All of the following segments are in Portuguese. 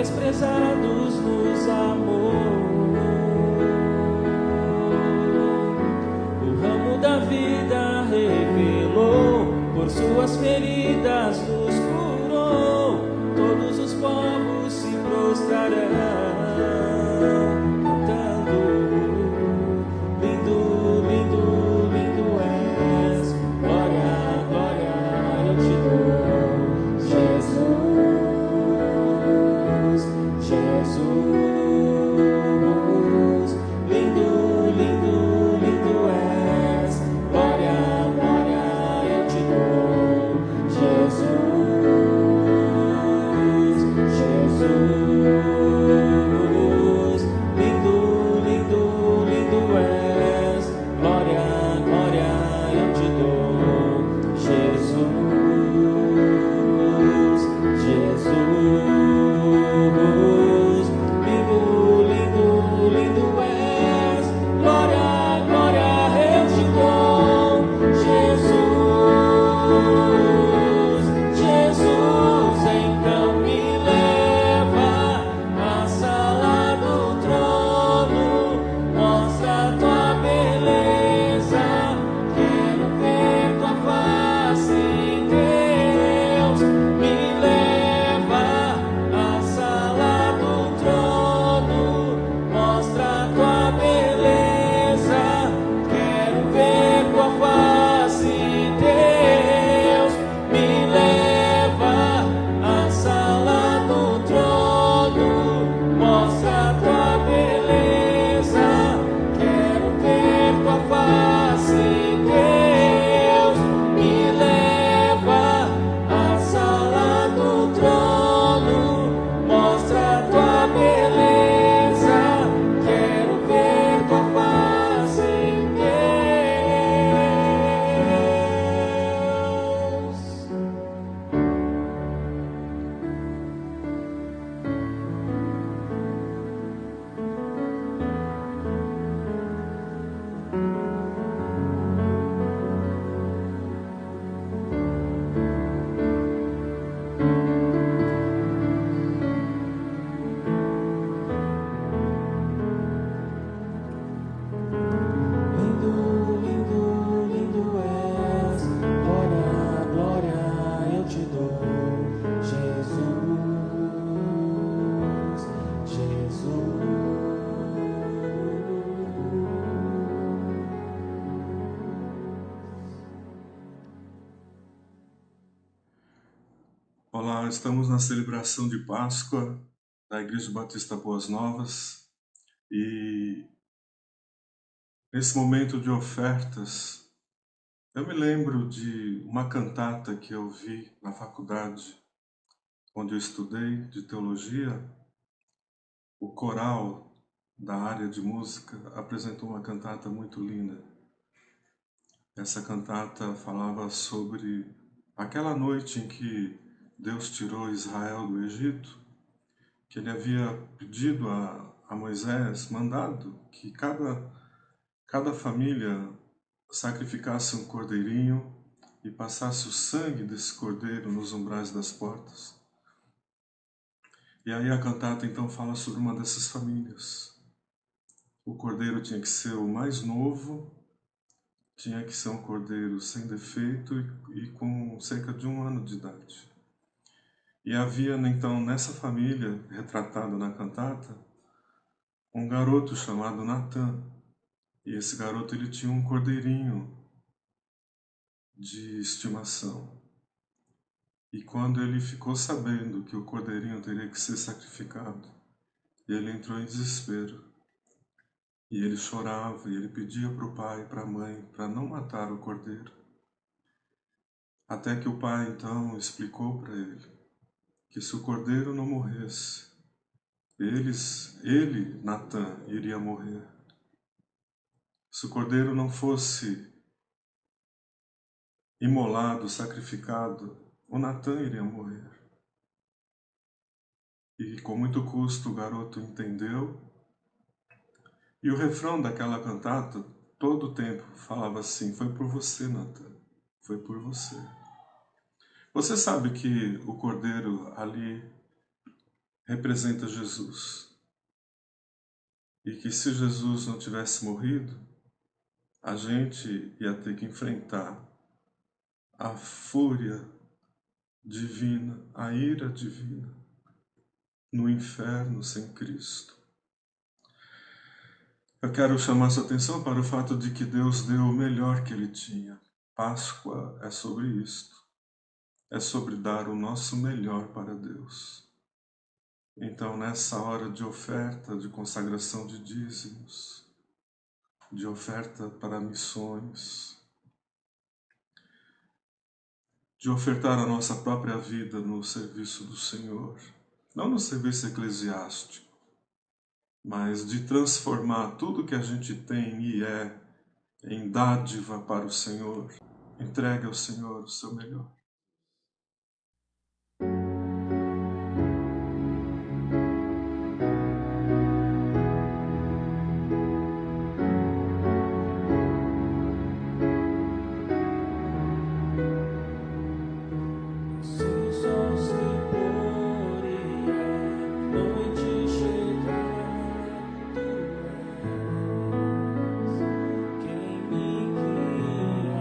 desprezados nos amou. O ramo da vida revelou, por suas feridas nos curou. Todos os povos se prostrarão, Olá, estamos na celebração de Páscoa da Igreja Batista Boas Novas e nesse momento de ofertas eu me lembro de uma cantata que eu vi na faculdade onde eu estudei de teologia. O coral da área de música apresentou uma cantata muito linda. Essa cantata falava sobre aquela noite em que Deus tirou Israel do Egito, que ele havia pedido a Moisés, mandado que cada família sacrificasse um cordeirinho e passasse o sangue desse cordeiro nos umbrais das portas. E aí a cantata então fala sobre uma dessas famílias. O cordeiro tinha que ser o mais novo, tinha que ser um cordeiro sem defeito e com cerca de 1 ano de idade. E havia então nessa família, retratada na cantata, um garoto chamado Natan. E esse garoto ele tinha um cordeirinho de estimação. E quando ele ficou sabendo que o cordeirinho teria que ser sacrificado, ele entrou em desespero. E ele chorava e ele pedia para o pai e para a mãe para não matar o cordeiro. Até que o pai então explicou para ele que se o cordeiro não morresse, ele, Natan, iria morrer. Se o cordeiro não fosse imolado, sacrificado, o Natan iria morrer. E com muito custo o garoto entendeu. E o refrão daquela cantata, todo o tempo, falava assim: foi por você, Natan, foi por você. Você sabe que o cordeiro ali representa Jesus. E que se Jesus não tivesse morrido, a gente ia ter que enfrentar a fúria divina, a ira divina, no inferno sem Cristo. Eu quero chamar sua atenção para o fato de que Deus deu o melhor que Ele tinha. Páscoa é sobre isto. É sobre dar o nosso melhor para Deus. Então, nessa hora de oferta, de consagração de dízimos, de oferta para missões, de ofertar a nossa própria vida no serviço do Senhor, não no serviço eclesiástico, mas de transformar tudo que a gente tem e é em dádiva para o Senhor. Entregue ao Senhor o seu melhor. Se o sol se pôr e a noite chegar, tu és quem me guia.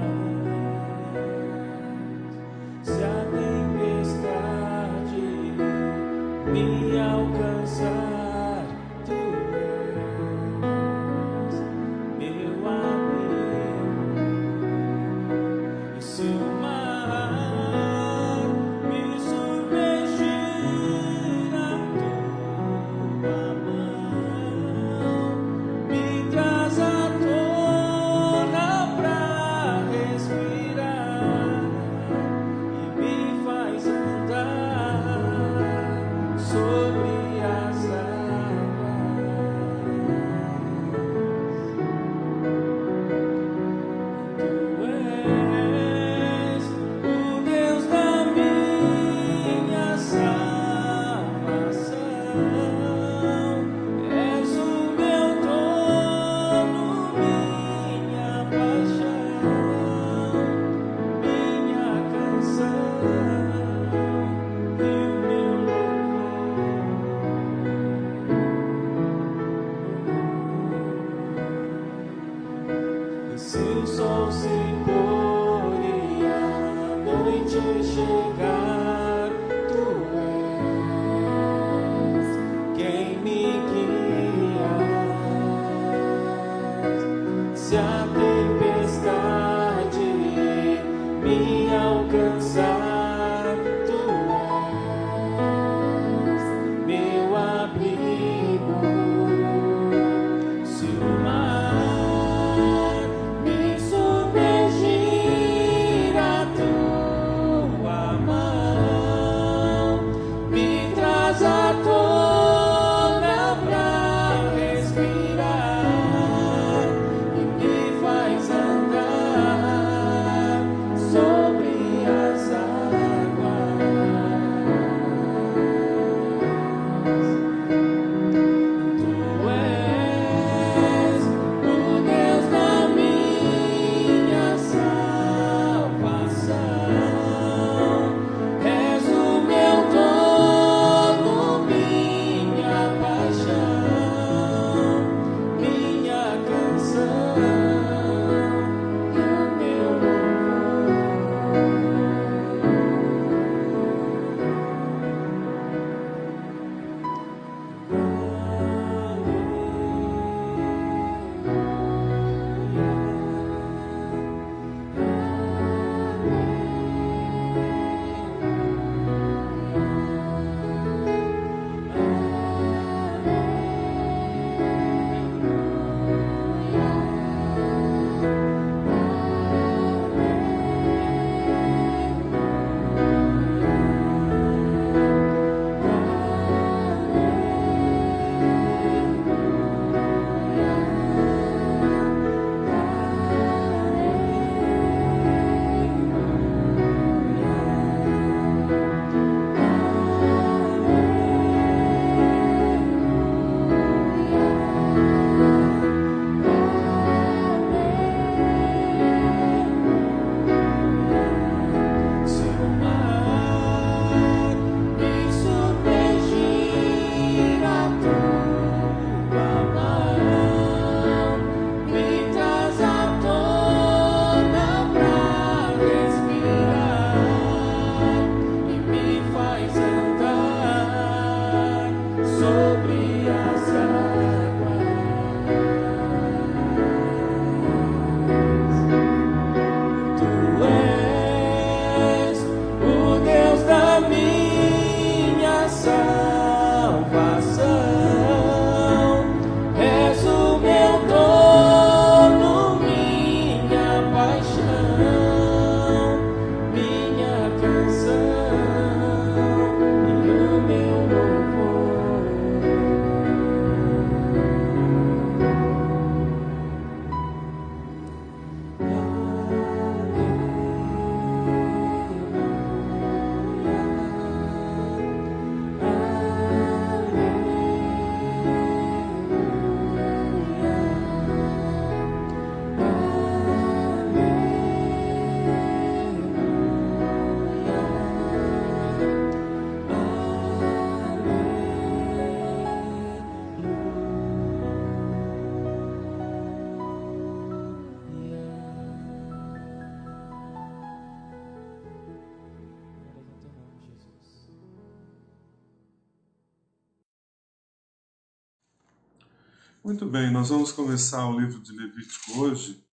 Muito bem, nós vamos começar o livro de Levítico hoje.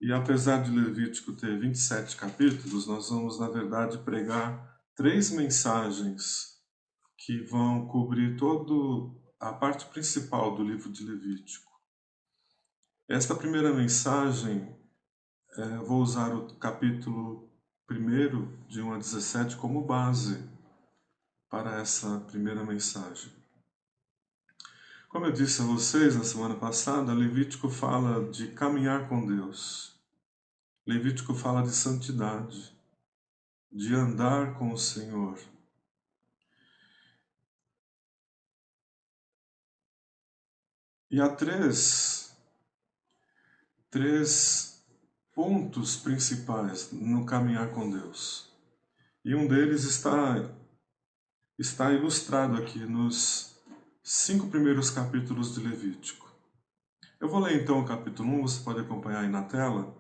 E apesar de Levítico ter 27 capítulos, nós vamos, na verdade, pregar 3 mensagens que vão cobrir toda a parte principal do livro de Levítico. Esta primeira mensagem, eu vou usar o capítulo 1, de 1 a 17, como base para essa primeira mensagem. Como eu disse a vocês na semana passada, Levítico fala de caminhar com Deus. Levítico fala de santidade, de andar com o Senhor. E há três pontos principais no caminhar com Deus. E um deles está ilustrado aqui nos 5 primeiros capítulos de Levítico. Eu vou ler então o capítulo 1, você pode acompanhar aí na tela.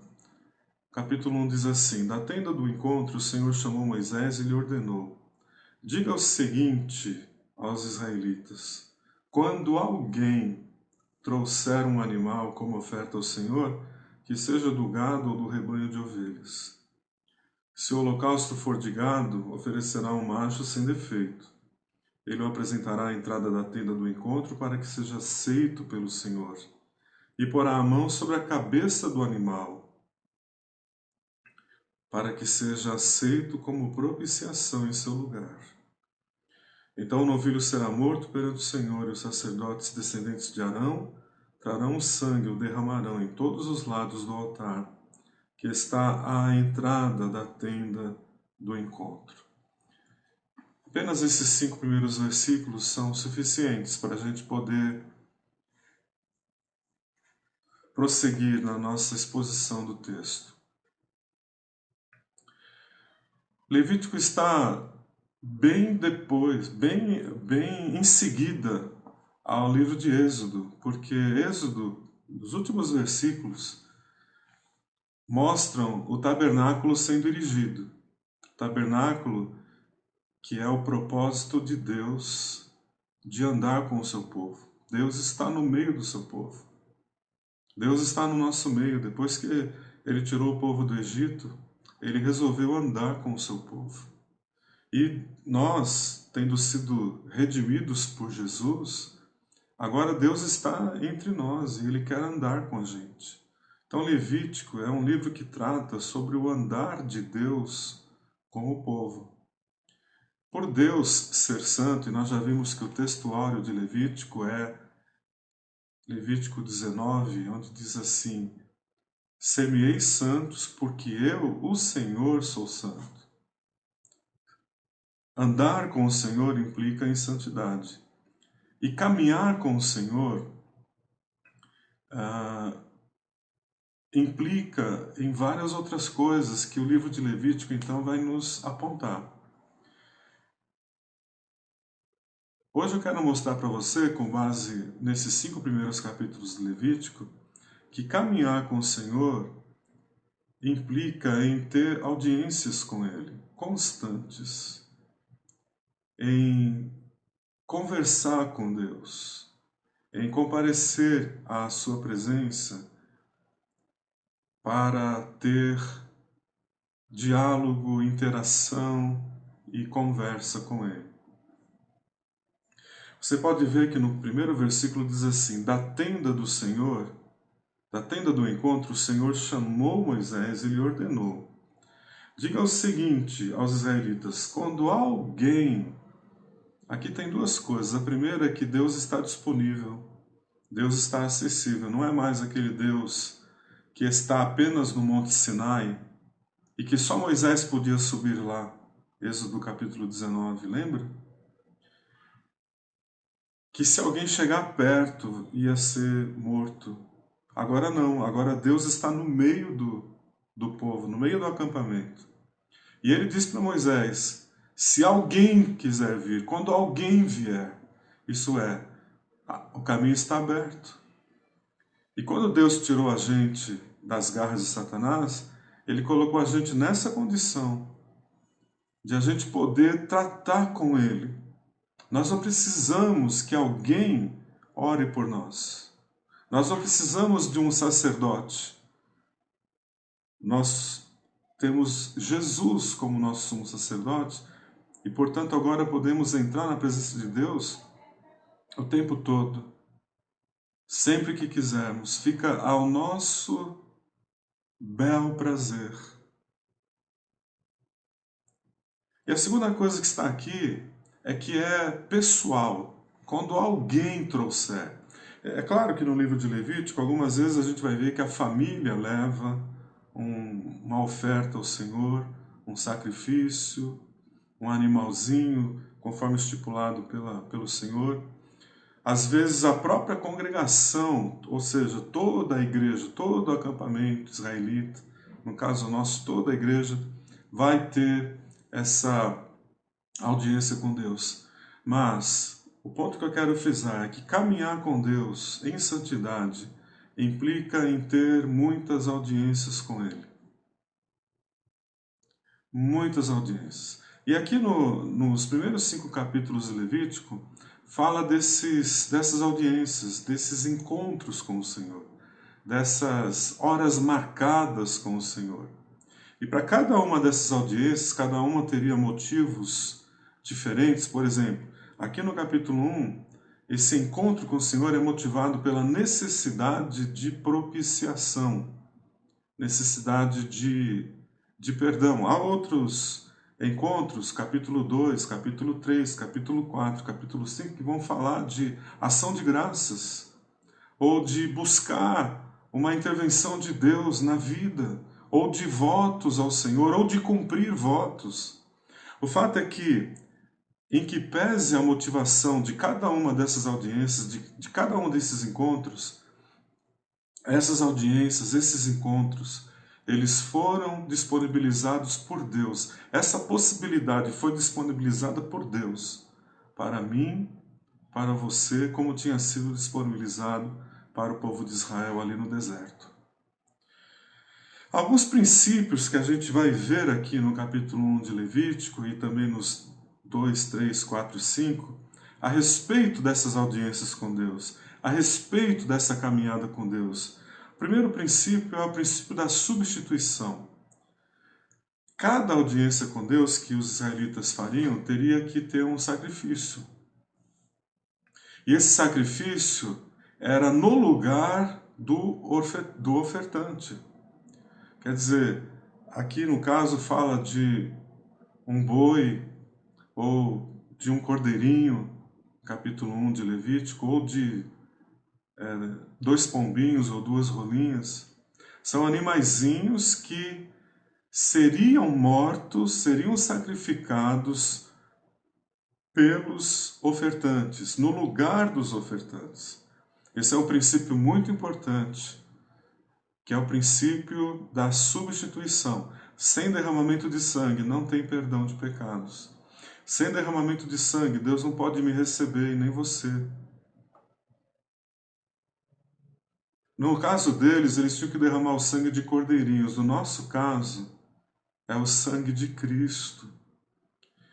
O capítulo 1 diz assim: Da tenda do encontro, o Senhor chamou Moisés e lhe ordenou: Diga o seguinte aos israelitas: quando alguém trouxer um animal como oferta ao Senhor, que seja do gado ou do rebanho de ovelhas. Se o holocausto for de gado, oferecerá um macho sem defeito. Ele o apresentará à entrada da tenda do encontro para que seja aceito pelo Senhor. E porá a mão sobre a cabeça do animal, para que seja aceito como propiciação em seu lugar. Então o novilho será morto perante o Senhor, e os sacerdotes descendentes de Arão trarão o sangue e o derramarão em todos os lados do altar, que está à entrada da tenda do encontro. Apenas esses 5 primeiros versículos são suficientes para a gente poder prosseguir na nossa exposição do texto. Levítico está bem depois, bem em seguida ao livro de Êxodo, porque Êxodo, os últimos versículos, mostram o tabernáculo sendo erigido. O tabernáculo que é o propósito de Deus de andar com o seu povo. Deus está no meio do seu povo. Deus está no nosso meio. Depois que ele tirou o povo do Egito, ele resolveu andar com o seu povo. E nós, tendo sido redimidos por Jesus, agora Deus está entre nós e Ele quer andar com a gente. Então Levítico é um livro que trata sobre o andar de Deus com o povo. Por Deus ser santo, e nós já vimos que o textuário de Levítico é Levítico 19, onde diz assim: Ser-me-eis santos, porque eu, o Senhor, sou santo. Andar com o Senhor implica em santidade. E caminhar com o Senhor implica em várias outras coisas que o livro de Levítico, então, vai nos apontar. Hoje eu quero mostrar para você, com base nesses 5 primeiros capítulos de Levítico, que caminhar com o Senhor implica em ter audiências com Ele, constantes, em conversar com Deus, em comparecer à sua presença para ter diálogo, interação e conversa com Ele. Você pode ver que no primeiro versículo diz assim: Da tenda do Senhor, da tenda do encontro, o Senhor chamou Moisés e lhe ordenou: Diga o seguinte aos israelitas: quando alguém... Aqui tem 2 coisas. A primeira é que Deus está disponível, Deus está acessível. Não é mais aquele Deus que está apenas no Monte Sinai e que só Moisés podia subir lá. Êxodo capítulo 19, lembra? Que se alguém chegar perto ia ser morto. Agora não, agora Deus está no meio do povo, no meio do acampamento. E ele diz para Moisés: se alguém quiser vir, quando alguém vier, isso é, o caminho está aberto. E quando Deus tirou a gente das garras de Satanás, Ele colocou a gente nessa condição de a gente poder tratar com Ele. Nós não precisamos que alguém ore por nós. Nós não precisamos de um sacerdote. Nós temos Jesus como nosso sumo sacerdote e, portanto, agora podemos entrar na presença de Deus o tempo todo, sempre que quisermos. Fica ao nosso bel prazer. E a segunda coisa que está aqui é que é pessoal. Quando alguém trouxer. É claro que no livro de Levítico, algumas vezes a gente vai ver que a família leva uma oferta ao Senhor, um sacrifício, um animalzinho, conforme estipulado pelo Senhor. Às vezes a própria congregação, ou seja, toda a igreja, todo o acampamento israelita, no caso nosso, toda a igreja, vai ter essa audiência com Deus. Mas o ponto que eu quero frisar é que caminhar com Deus em santidade implica em ter muitas audiências com Ele. Muitas audiências. E aqui nos primeiros 5 capítulos de Levítico, fala dessas audiências, desses encontros com o Senhor, dessas horas marcadas com o Senhor. E para cada uma dessas audiências, cada uma teria motivos diferentes. Por exemplo, aqui no capítulo 1, esse encontro com o Senhor é motivado pela necessidade de propiciação, necessidade de perdão. Há outros encontros, capítulo 2, capítulo 3, capítulo 4, capítulo 5, que vão falar de ação de graças, ou de buscar uma intervenção de Deus na vida, ou de votos ao Senhor, ou de cumprir votos. O fato é que, em que pese a motivação de cada uma dessas audiências, de cada um desses encontros, essas audiências, esses encontros, eles foram disponibilizados por Deus. Essa possibilidade foi disponibilizada por Deus para mim, para você, como tinha sido disponibilizado para o povo de Israel ali no deserto. Alguns princípios que a gente vai ver aqui no capítulo 1 de Levítico e também nos 2, 3, 4 e 5, a respeito dessas audiências com Deus, a respeito dessa caminhada com Deus. O primeiro princípio é o princípio da substituição. Cada audiência com Deus que os israelitas fariam teria que ter um sacrifício. E esse sacrifício era no lugar do ofertante. Quer dizer, aqui no caso fala de um boi ou de um cordeirinho, capítulo 1 de Levítico, ou de 2 pombinhos ou 2 rolinhas. São animaizinhos que seriam mortos, seriam sacrificados pelos ofertantes, no lugar dos ofertantes. Esse é um princípio muito importante, que é o princípio da substituição. Sem derramamento de sangue não tem perdão de pecados. Sem derramamento de sangue, Deus não pode me receber e nem você. No caso deles, eles tinham que derramar o sangue de cordeirinhos. No nosso caso, é o sangue de Cristo.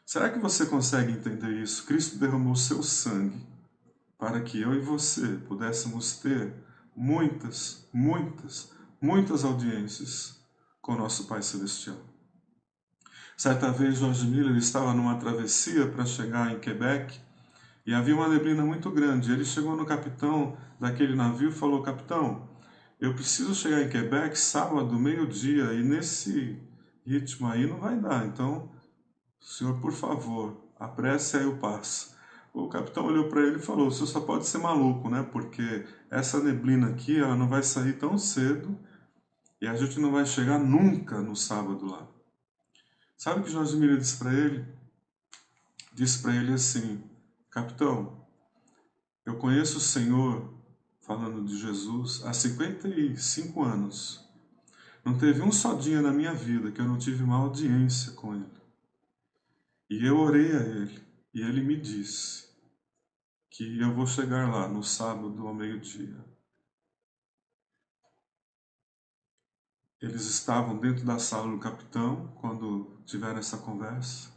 Será que você consegue entender isso? Cristo derramou o seu sangue para que eu e você pudéssemos ter muitas audiências com o nosso Pai Celestial. Certa vez, George Miller estava numa travessia para chegar em Quebec e havia uma neblina muito grande. Ele chegou no capitão daquele navio e falou: capitão, eu preciso chegar em Quebec sábado, meio-dia, e nesse ritmo aí não vai dar. Então, senhor, por favor, apresse aí o passo. O capitão olhou para ele e falou: o senhor só pode ser maluco, né? Porque essa neblina aqui, ela não vai sair tão cedo e a gente não vai chegar nunca no sábado lá. Sabe o que Jorge Miller disse para ele? Disse para ele assim: capitão, eu conheço o Senhor, falando de Jesus, há 55 anos. Não teve um só dia na minha vida que eu não tive uma audiência com Ele. E eu orei a Ele, e Ele me disse que eu vou chegar lá no sábado ao meio-dia. Eles estavam dentro da sala do capitão quando tiveram essa conversa.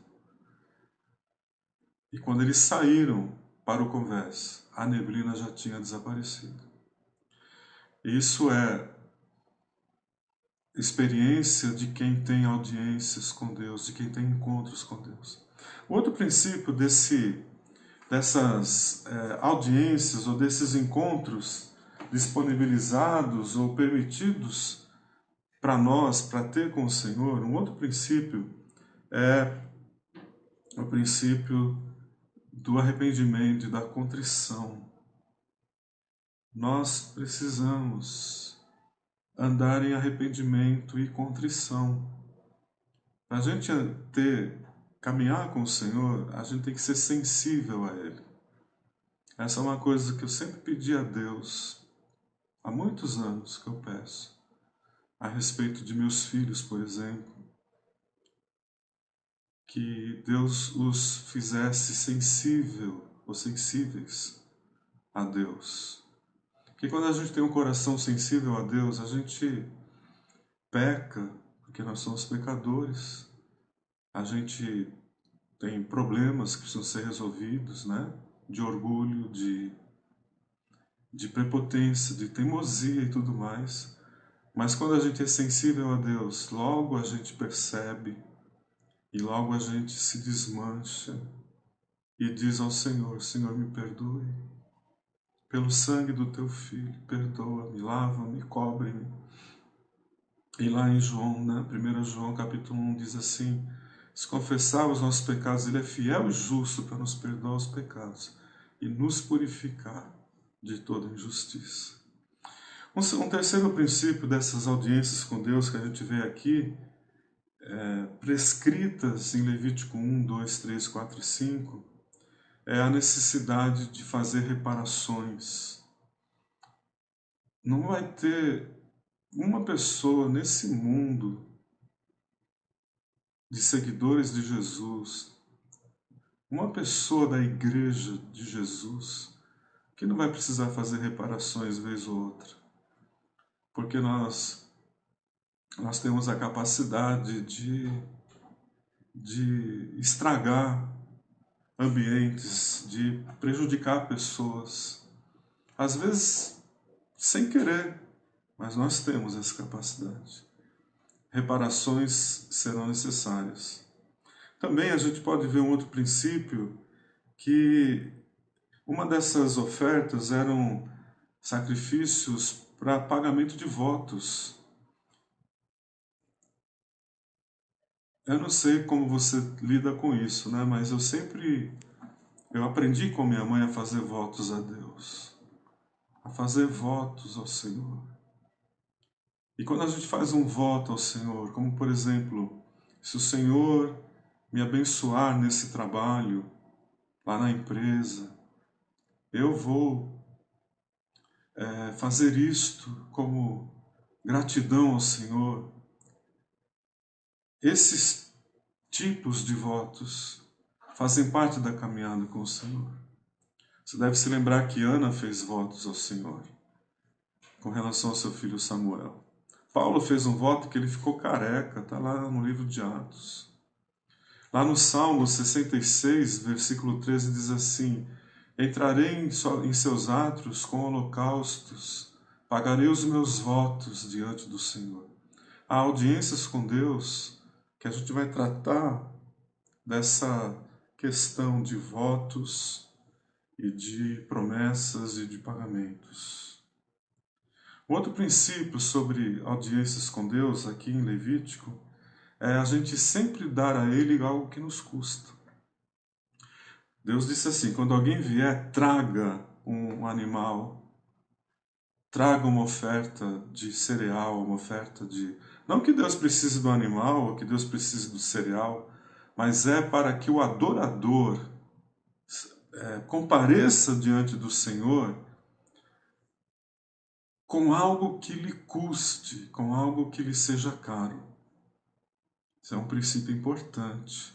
E quando eles saíram para o conversa, a neblina já tinha desaparecido. Isso é experiência de quem tem audiências com Deus, de quem tem encontros com Deus. Outro princípio dessas audiências ou desses encontros disponibilizados ou permitidos para nós, para ter com o Senhor, um outro princípio é o princípio do arrependimento e da contrição. Nós precisamos andar em arrependimento e contrição. Para a gente caminhar com o Senhor, a gente tem que ser sensível a Ele. Essa é uma coisa que eu sempre pedi a Deus, há muitos anos que eu peço, a respeito de meus filhos, por exemplo, que Deus os fizesse sensível ou sensíveis a Deus. Porque quando a gente tem um coração sensível a Deus, a gente peca, porque nós somos pecadores, a gente tem problemas que precisam ser resolvidos, né? De orgulho, de prepotência, de teimosia e tudo mais. Mas quando a gente é sensível a Deus, logo a gente percebe e logo a gente se desmancha e diz ao Senhor: Senhor, me perdoe. Pelo sangue do teu filho, perdoa-me, lava-me, cobre-me. E lá em João, né, 1 João capítulo 1 diz assim: se confessar os nossos pecados, Ele é fiel e justo para nos perdoar os pecados e nos purificar de toda injustiça. Um terceiro princípio dessas audiências com Deus que a gente vê aqui, prescritas em Levítico 1, 2, 3, 4 e 5, é a necessidade de fazer reparações. Não vai ter uma pessoa nesse mundo de seguidores de Jesus, uma pessoa da igreja de Jesus, que não vai precisar fazer reparações vez ou outra. Porque nós temos a capacidade de estragar ambientes, de prejudicar pessoas, às vezes sem querer, mas nós temos essa capacidade. Reparações serão necessárias. Também a gente pode ver um outro princípio, que uma dessas ofertas eram sacrifícios para pagamento de votos. Eu não sei como você lida com isso, né? Mas eu aprendi com minha mãe a fazer votos a Deus, a fazer votos ao Senhor. E quando a gente faz um voto ao Senhor, como por exemplo, se o Senhor me abençoar nesse trabalho, lá na empresa, eu vou fazer isto como gratidão ao Senhor. Esses tipos de votos fazem parte da caminhada com o Senhor. Você deve se lembrar que Ana fez votos ao Senhor com relação ao seu filho Samuel. Paulo fez um voto que ele ficou careca, está lá no livro de Atos. Lá no Salmo 66, versículo 13, diz assim: entrarei em seus átrios com holocaustos, pagarei os meus votos diante do Senhor. Há audiências com Deus que a gente vai tratar dessa questão de votos e de promessas e de pagamentos. Outro princípio sobre audiências com Deus, aqui em Levítico, é a gente sempre dar a Ele algo que nos custa. Deus disse assim: quando alguém vier, traga um animal, traga uma oferta de cereal, uma oferta de... Não que Deus precise do animal ou que Deus precise do cereal, mas é para que o adorador compareça diante do Senhor com algo que lhe custe, com algo que lhe seja caro. Isso é um princípio importante.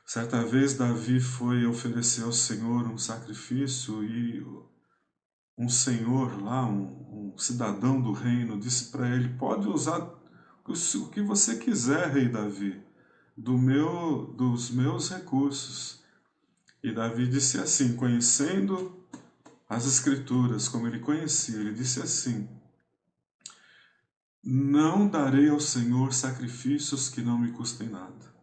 Certa vez Davi foi oferecer ao Senhor um sacrifício e um senhor lá, um cidadão do reino, disse para ele: pode usar o que você quiser, rei Davi, dos meus recursos. E Davi disse assim: conhecendo as Escrituras, como ele conhecia. Ele disse assim: não darei ao Senhor sacrifícios que não me custem nada.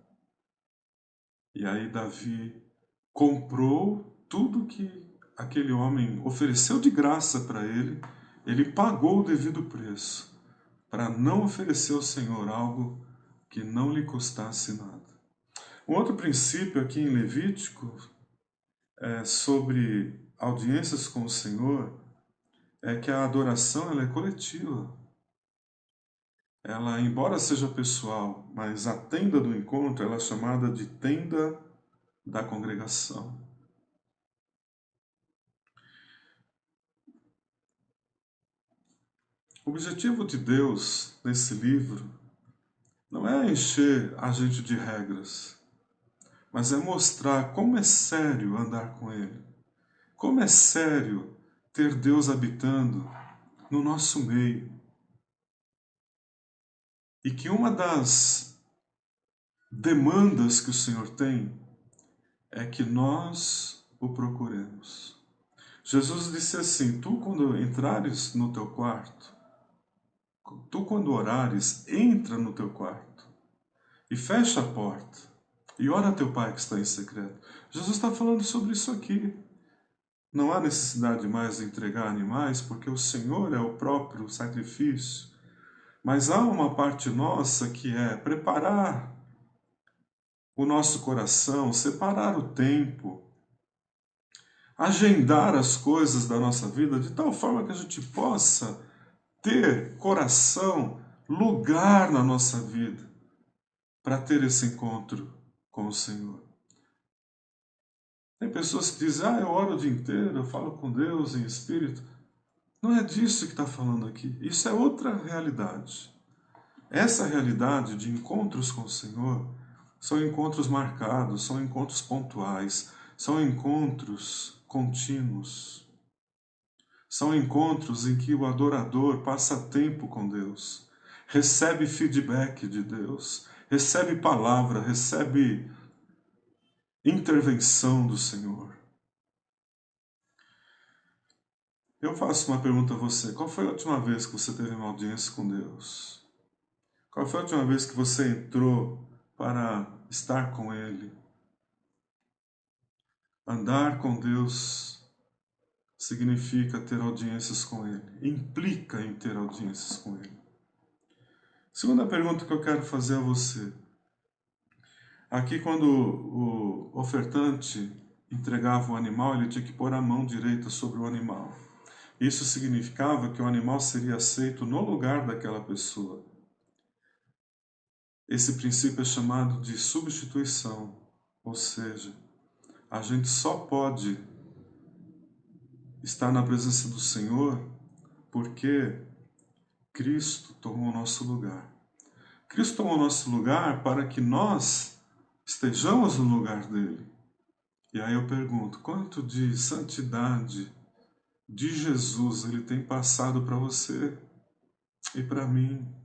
E aí Davi comprou tudo que aquele homem ofereceu de graça para ele, ele pagou o devido preço, para não oferecer ao Senhor algo que não lhe custasse nada. Um outro princípio aqui em Levítico sobre audiências com o Senhor é que a adoração ela é coletiva. Ela, embora seja pessoal, mas a tenda do encontro ela é chamada de tenda da congregação. O objetivo de Deus nesse livro não é encher a gente de regras, mas é mostrar como é sério andar com Ele, como é sério ter Deus habitando no nosso meio. E que uma das demandas que o Senhor tem é que nós o procuremos. Jesus disse assim: tu quando entrares no teu quarto, tu quando orares, entra no teu quarto e fecha a porta e ora a teu Pai que está em secreto. Jesus está falando sobre isso aqui. Não há necessidade mais de entregar animais, porque o Senhor é o próprio sacrifício. Mas há uma parte nossa que é preparar o nosso coração, separar o tempo, agendar as coisas da nossa vida de tal forma que a gente possa ter coração, lugar na nossa vida para ter esse encontro com o Senhor. Tem pessoas que dizem: eu oro o dia inteiro, eu falo com Deus em espírito. Não é disso que está falando aqui. Isso é outra realidade. Essa realidade de encontros com o Senhor são encontros marcados, são encontros pontuais, são encontros contínuos. São encontros em que o adorador passa tempo com Deus, recebe feedback de Deus, recebe palavra, recebe intervenção do Senhor. Eu faço uma pergunta a você: qual foi a última vez que você teve uma audiência com Deus? Qual foi a última vez que você entrou para estar com Ele? Andar com Deus significa ter audiências com Ele, implica em ter audiências com Ele. Segunda pergunta que eu quero fazer a você. Aqui, quando o ofertante entregava o animal, ele tinha que pôr a mão direita sobre o animal. Isso significava que o animal seria aceito no lugar daquela pessoa. Esse princípio é chamado de substituição, ou seja, a gente só pode estar na presença do Senhor porque Cristo tomou o nosso lugar. Cristo tomou o nosso lugar para que nós estejamos no lugar dele. E aí eu pergunto: quanto de santidade de Jesus ele tem passado para você e para mim?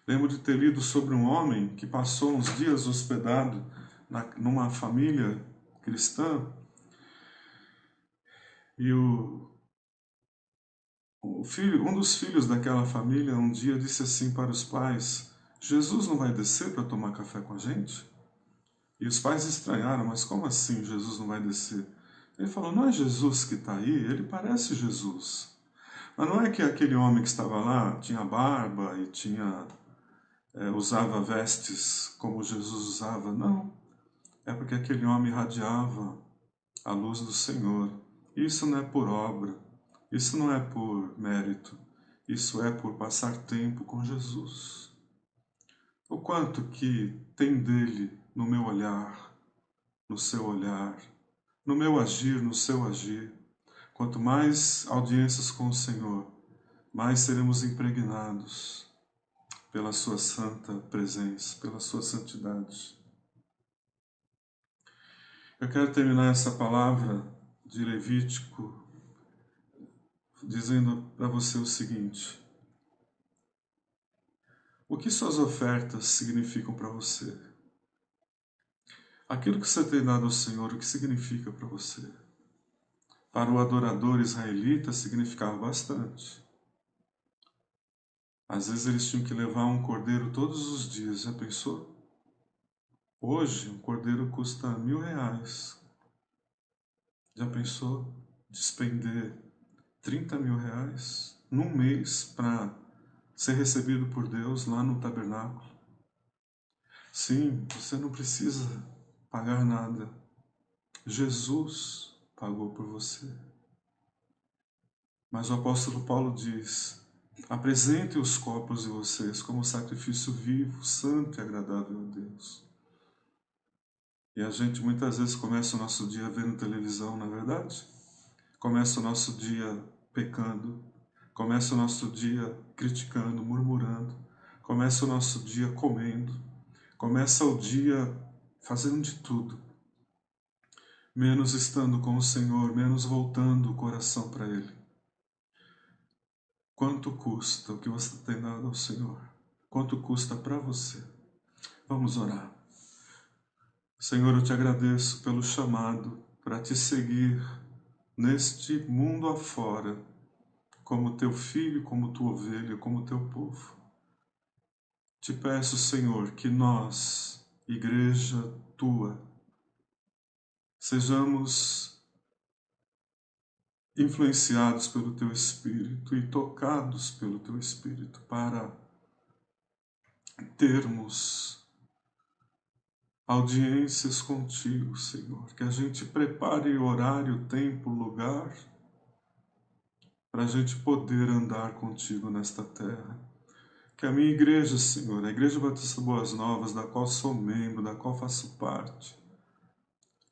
Lembro de ter lido sobre um homem que passou uns dias hospedado numa família cristã, e um dos filhos daquela família um dia disse assim para os pais: Jesus não vai descer para tomar café com a gente? E os pais estranharam: mas como assim Jesus não vai descer? Ele falou: não é Jesus que está aí? Ele parece Jesus. Mas não é que aquele homem que estava lá tinha barba e usava vestes como Jesus usava. Não. É porque aquele homem irradiava a luz do Senhor. Isso não é por obra, isso não é por mérito, isso é por passar tempo com Jesus. O quanto que tem dele no meu olhar, no seu olhar, no meu agir, no seu agir. Quanto mais audiências com o Senhor, mais seremos impregnados pela sua santa presença, pela sua santidade. Eu quero terminar essa palavra de Levítico dizendo para você o seguinte: o que suas ofertas significam para você? Aquilo que você tem dado ao Senhor, o que significa para você? para o adorador israelita significava bastante. Às vezes eles tinham que levar um cordeiro todos os dias, já pensou? Hoje um cordeiro custa R$1.000. Já pensou despender R$30.000 num mês para ser recebido por Deus lá no tabernáculo? Sim, você não precisa pagar nada. Jesus pagou por você. Mas o apóstolo Paulo diz: apresente os corpos de vocês como sacrifício vivo, santo e agradável a Deus. E a gente muitas vezes começa o nosso dia vendo televisão, não é verdade? Começa o nosso dia pecando, começa o nosso dia criticando, murmurando, começa o nosso dia comendo, começa o dia fazendo de tudo, menos estando com o Senhor, menos voltando o coração para Ele. Quanto custa o que você tem dado ao Senhor? Quanto custa para você? Vamos orar. Senhor, eu te agradeço pelo chamado para te seguir neste mundo afora, como teu filho, como tua ovelha, como teu povo. Te peço, Senhor, que nós, igreja tua, sejamos influenciados pelo teu Espírito e tocados pelo teu Espírito para termos audiências contigo, Senhor. Que a gente prepare horário, tempo, lugar para a gente poder andar contigo nesta terra. Que a minha igreja, Senhor, a Igreja Batista Boas Novas, da qual sou membro, da qual faço parte,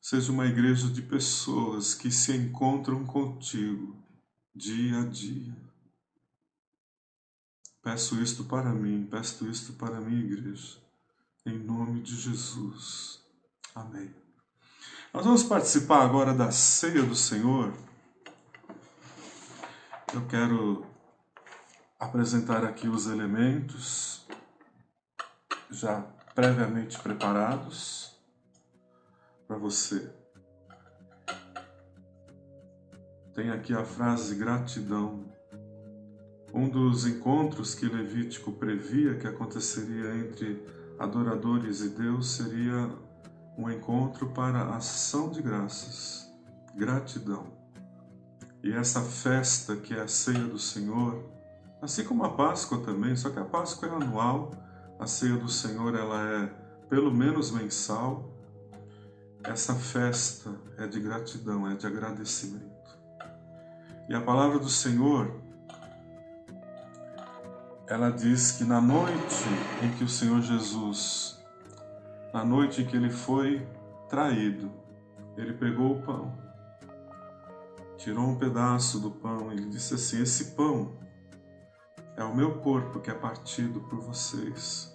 seja uma igreja de pessoas que se encontram contigo dia a dia. Peço isto para mim, peço isto para a minha igreja, em nome de Jesus. Amém. Nós vamos participar agora da Ceia do Senhor. Eu quero apresentar aqui os elementos já previamente preparados para você. Tem aqui a frase gratidão. Um dos encontros que Levítico previa que aconteceria entre adoradores e Deus seria um encontro para ação de graças, gratidão. E essa festa que é a Ceia do Senhor, assim como a Páscoa também, só que a Páscoa é anual, a Ceia do Senhor ela é pelo menos mensal. Essa festa é de gratidão, é de agradecimento. E a palavra do Senhor, ela diz que na noite em que o Senhor Jesus, na noite em que ele foi traído, ele pegou o pão, tirou um pedaço do pão e ele disse assim: esse pão é o meu corpo que é partido por vocês.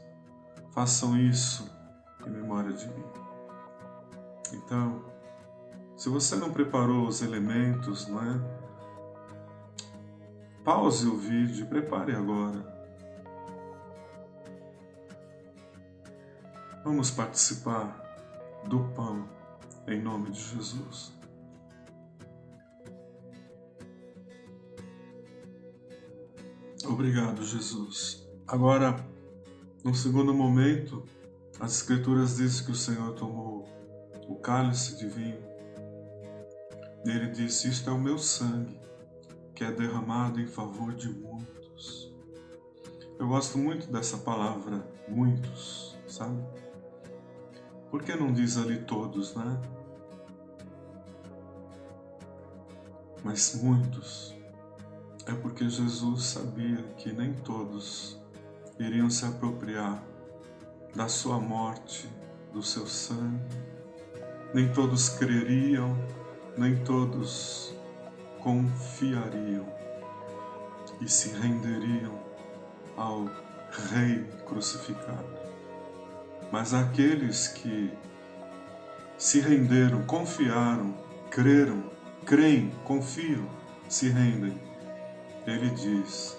Façam isso em memória de mim. Então, se você não preparou os elementos, não é? Pause o vídeo e prepare agora. Vamos participar do pão em nome de Jesus. Obrigado, Jesus. Agora, num segundo momento, as Escrituras dizem que o Senhor tomou o cálice de vinho e ele disse: isto é o meu sangue, que é derramado em favor de muitos. Eu gosto muito dessa palavra, muitos, sabe? Por que não diz ali todos, né? Mas muitos. É porque Jesus sabia que nem todos iriam se apropriar da sua morte, do seu sangue. Nem todos creriam, nem todos confiariam e se renderiam ao Rei crucificado. Mas aqueles que se renderam, confiaram, creram, creem, confiam, se rendem, ele diz: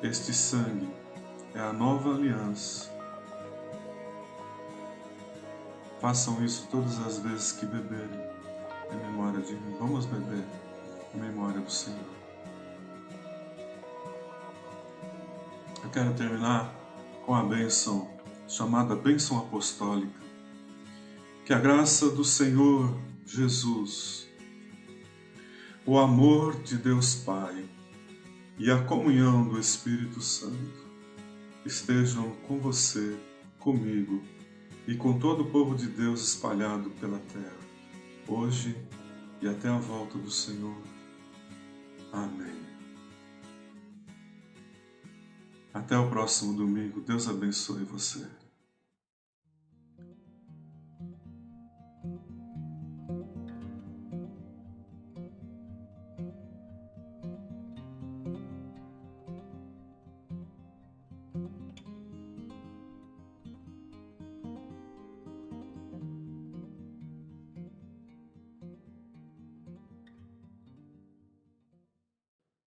este sangue é a nova aliança. Façam isso todas as vezes que beberem, em memória de mim. Vamos beber. a memória do Senhor. Eu quero terminar com a bênção chamada bênção apostólica. Que a graça do Senhor Jesus, o amor de Deus Pai e a comunhão do Espírito Santo estejam com você, comigo e com todo o povo de Deus espalhado pela terra, hoje e até a volta do Senhor. Amém. Até o próximo domingo. Deus abençoe você.